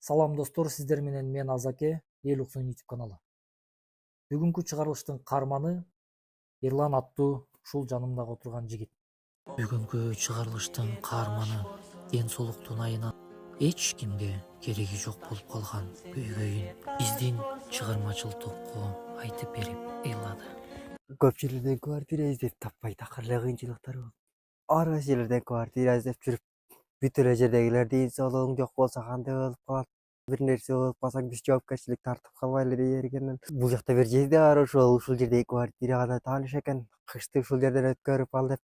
Салам достор, сиздер менен мен Азаке, Эл Уксун YouTube каналы. Бүгүнкү чыгарылыштын каарманы Эрлан аттуу ушул жанымдагы отурган жигит. Бүгүнкү чыгарылыштын каарманы ден соолуктун айынан эч кимге кереги жок болуп калган көйгөйүн биздин чыгармачыл топко айтып берип ыйлады. Көпчүлүктүн квартира издеп таппай такыр эле кыйынчылыктар болот. Ар кайсы жерлерден квартира издеп жүрүп, бүт эле жердегилер ден соолугуң жок болсо кандай болуп калат? Бир нерсе болуп калсаң биз жоопкерчилик тартып калбайлы дей бергенмин. Бул жакта бир жерде бар ушул жердеги квартира гана тааныш экен. Кышты ушул жерден өткөрүп ал деп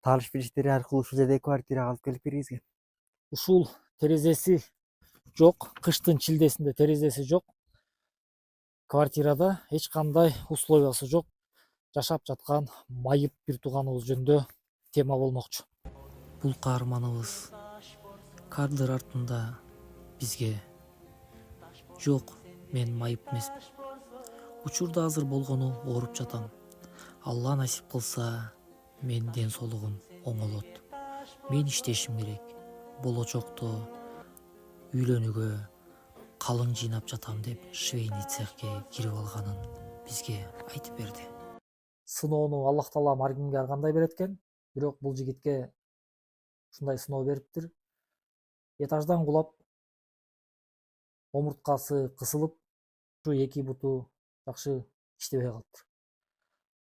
тааныш билиштери аркылуу ушул жердеги квартирага алып келип киргизген. Ушул терезеси жок, кыштын чилдесинде терезеси жок. Квартирада эч кандай условиясы жок жашап жаткан майып бир тууганыбыз жөнүндө тема болмокчу. Бул каарманыбыз кадр артында бизге жок, мен майып эмесмин. Учурда азыр болгону ооруп жатам. Алла насип кылса, мен ден соолугум оңолот. Мен иштешим керек. Болочокто үйлөнүүгө калың жыйнап жатам деп швейный цехке кирип алганын бизге айтып берди. Сыноону Аллах Таалам ар кимге ар кандай берет экен, бирок бул жигитке ушундай сыноо бериптир. Этаждан кулап, омурткасы кысылып, ушу эки буту жакшы иштебей калыптыр.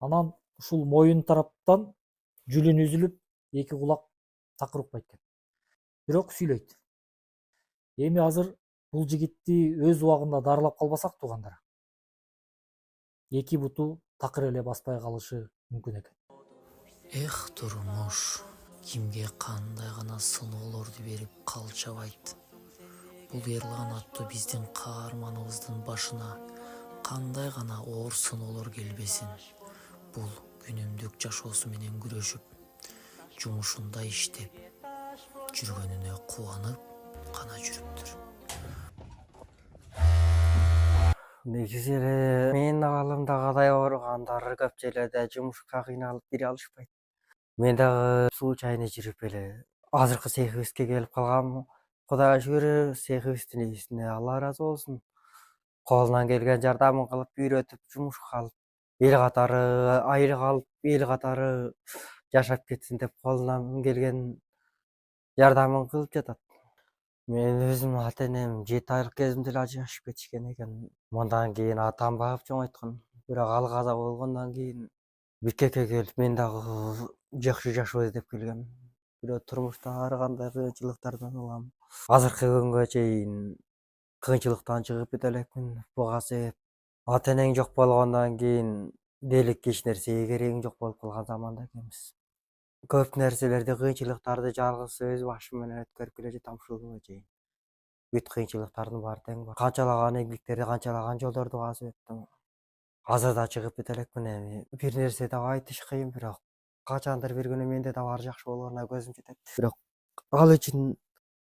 Анан ушул моюн тараптан жүлүн үзүлүп, эки кулак такыр укпайт экен. Бирок сүйлөйт. Эми азыр бул жигитти өз убагында дарылап калбасак туугандар, эки буту такыр эле баспай калышы мүмкүн экен. Эх, турмуш, кимге кандай гана сыноолорду берип калчабайт. Бул Эрлан аттуу биздин каарманыбыздын башына кандай гана оор сыноолор келбесин. Бул күнүмдүк жашоосу менен күрөшүп, жумушунда иштеп, жүргөнүнө кубанып гана жүрүптүр. Негизи эле менин абалымдагыдай ооругандар көп жерлерде жумушка кыйналып бире алышпайт. Мен дагы случайно жүрүп эле азыркы цехибизге келип калгам. Кудайга шүгүр, цехибиздин ээсине Алла ыраазы болсун. Колунан келген жардамын кылып үйрөтүп жумушка алып, эл катары айлык алып, эл катары жашап кетсин деп колунан келген жардамын кылып жатат. Мен өзүм ата энем 7 айлык кезимде эле ажырашып кетишкен экен. Мындан кийин атам багып чоңойткон. Бирок ал каза болгондон кийин Бишкекке келип мен дагы жакшы жашоо издеп келгем. Бирок турмушта ар кандай кыйынчылыктардан улам. Азыркы күнгө чейин кыйынчылыктан чыгып бүтө элекмин. Буга себеп ата энең жок болгондон кийин делик эч нерсеге керегиң жок болуп калган заманда экенбиз. Көп нерселерди, кыйынчылыктарды жалгыз өз башым менен өткөрүп келе жатам ушул күнгө чейин. Бүт кыйынчылыктардын баары тең бар. Канчалаган эмгектерди, канчалаган жолдорду басып өттүм. Азыр да чыгып бүтө элекмин эми. Бир нерсе деп айтыш кыйын, бирок качандыр бир күнү менде да баары жакшы болгонуна көзүм жетет. Бирок ал үчүн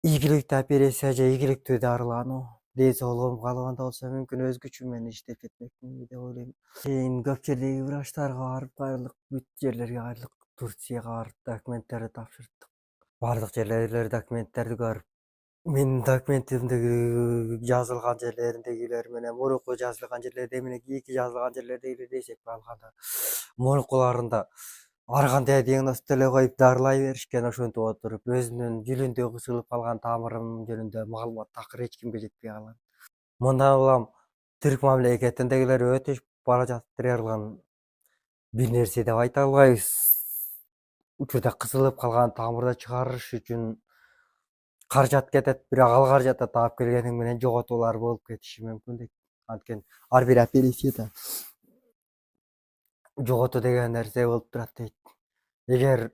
ийгиликтүү операция же ийгиликтүү дарылануу, ден соолугум калыбында болсо мүмкүн өз күчүм менен иштеп кетмекмин деп ойлойм. Кийин көп жердеги врачтарга барып кайрылдык, бүт жерлерге кайрылдык, Турцияга барып документтерди тапшырдык. Бардык жерлер документтерди көрүп, менин документимдеги жазылган жерлериндегилер менен мурунку жазылган жерлерде эмне кийинки жазылган жерлердегилерди эсепке алганда мурункуларында ар кандай диагноз деле коюп дарылай беришкен. Ошентип отуруп өзүмдүн жүлүндө кысылып калган тамырым жөнүндө маалымат такыр эч кимге жетпей калган. Мындан улам түрк мамлекетиндегилер өтүп бара жатыптыр. Эрлан бир нерсе деп айта албайбыз. Учурда кысылып калган тамырды чыгарыш үчүн каражат кетет, бирок ал каражатты таап келгениң менен жоготуулар болуп кетиши мүмкүн дейт. Анткени ар бир операцияда жоготуу деген нерсе болуп турат дейт. Эгер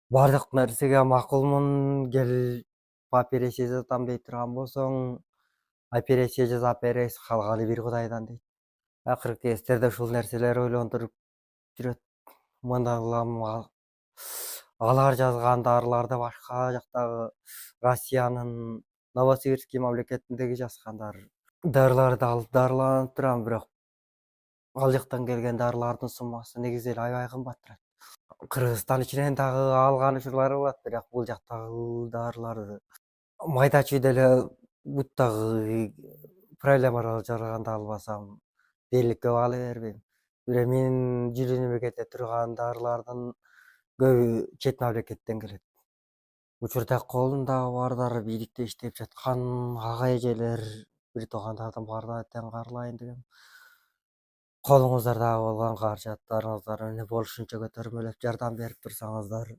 бардык нерсеге макулмун, келип операция жасатам дей турган болсоң, операция жасап беребиз, калганы бир Кудайдан дейт. Акыркы кездерде ушул нерселер ойлондуруп жүрөт. Мындан улам алар жазган дарыларды башка жактагы Россиянын Новосибирский мамлекетиндеги жазгандар дарыларды алып дарыланып турам, бирок ал жактан келген дарылардын суммасы негизи эле аябай кымбат турат. Кыргызстан ичинен дагы алган учурлар болот, бирок бул жактагы дарыларды майда чүйдө эле буттагы проблемаларды жарганда албасам дээрликке баалай бербейм. Бирок менин жүрүүнүмө кете турган дарылардын көбү чет мамлекеттен келет. Учурда колумдагы бар дары бийликте иштеп жаткан ага эжелер, бир туугандардын баарына тең каарылайын дегем. Колуңуздарда болгон каражаттарыңыздар эмне болушунча көтөрмөлөп жардам берип турсаңыздар,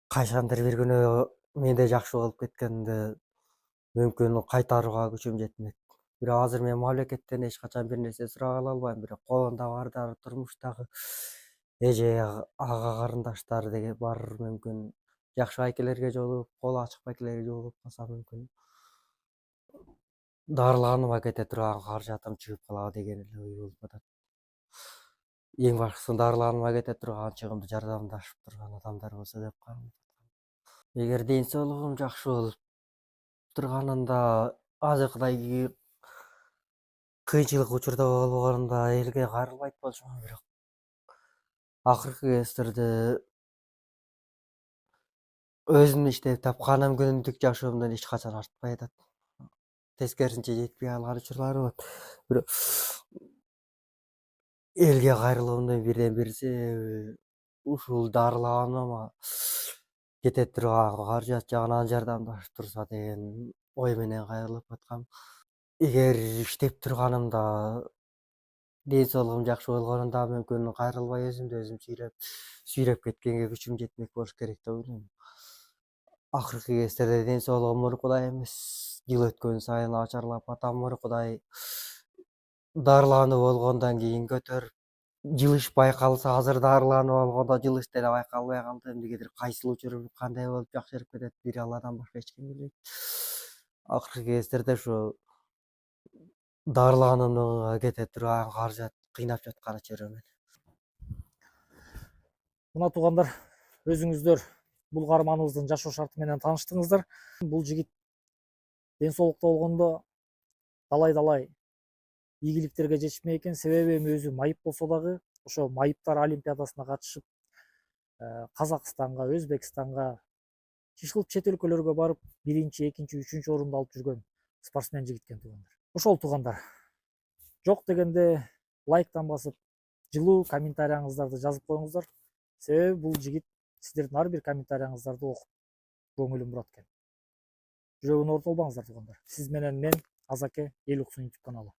качандыр бир күнү менде жакшы болуп кеткенде мүмкүн кайтарууга күчүм жетмек. Бирок азыр мен мамлекеттен эч качан бир нерсе сурап ала албайм. Бирок колунда бар дары турмуштагы эже, ага карындаштар деген бар, мүмкүн жакшы байкелерге жолугуп, колу ачык байкелерге жолугуп калсам мүмкүн дарыланууга кете турган каражатым чыгып калабы деген эле ой болуп атат. Эң башкысы дарыланууга кете турган чыгымды жардамдашып турган адамдар болсо деп кааlayм. Эгер ден соолугум жакшы болуп турганында, азыркыдай кыйынчылык учурда болбогонунда элге кайрылбайт болчумун, бирок акыркы кездерде өзүм иштеп тапканым күнүмдүк жашоомдон эч качан артпай атат. Тескерисинче жетпей калган учурлар болот. Бирок элге кайрылуумдун бирден бир себеби ушул дарылануума кете турган каражат жагынан жардамдашып турса деген ой менен кайрылып аткам. Эгер иштеп турганымда ден соолугум жакшы болгонунда мүмкүн кайрылбай өзүмдү өзүм сүйрөп кеткенге күчүм жетмек болуш керек деп ойлойм. Акыркы кездерде ден соолугум мурункудай эмес. Жыл өткөн сайын начарлап атам. Мурункудай дарылануу болгондон кийин көтөрүп жылыш байкалса, азыр дарылануу болгондо жылыш деле байкалбай калды. Эмнегедир кайсыл учур кандай болуп жакшырып кетет, бир Алладан башка эч ким билбейт. Акыркы кездерде ушу дарыланууга кете турган каражат кыйнап жатканы чөйрөмөн. Мына туугандар, өзүңүздөр бул каарманыбыздын жашоо шарты менен тааныштыңыздар. Бул жигит ден соолукта болгондо далай ийгиликтерге жетишмей экен. Себеби эми өзү майып болсо дагы ошо майыптар олимпиадасына катышып, Казакстанга, Өзбекстанга, киши кылып чет өлкөлөргө барып, 1-чи, 2-чи, 3-чү орунду алып жүргөн спортсмен жигит экен туугандар. Ошол туугандар, жок дегенде лайктан басып, жылуу комментарияңыздарды жазып коюңуздар. Себеби бул жигит сиздердин ар бир комментарияңыздарды окуп көңүлүм бурат экен. Жүрөгүн оорута албаңыздар туугандар. Сиз менен мен Азаке, Эл уксун YouTube каналы.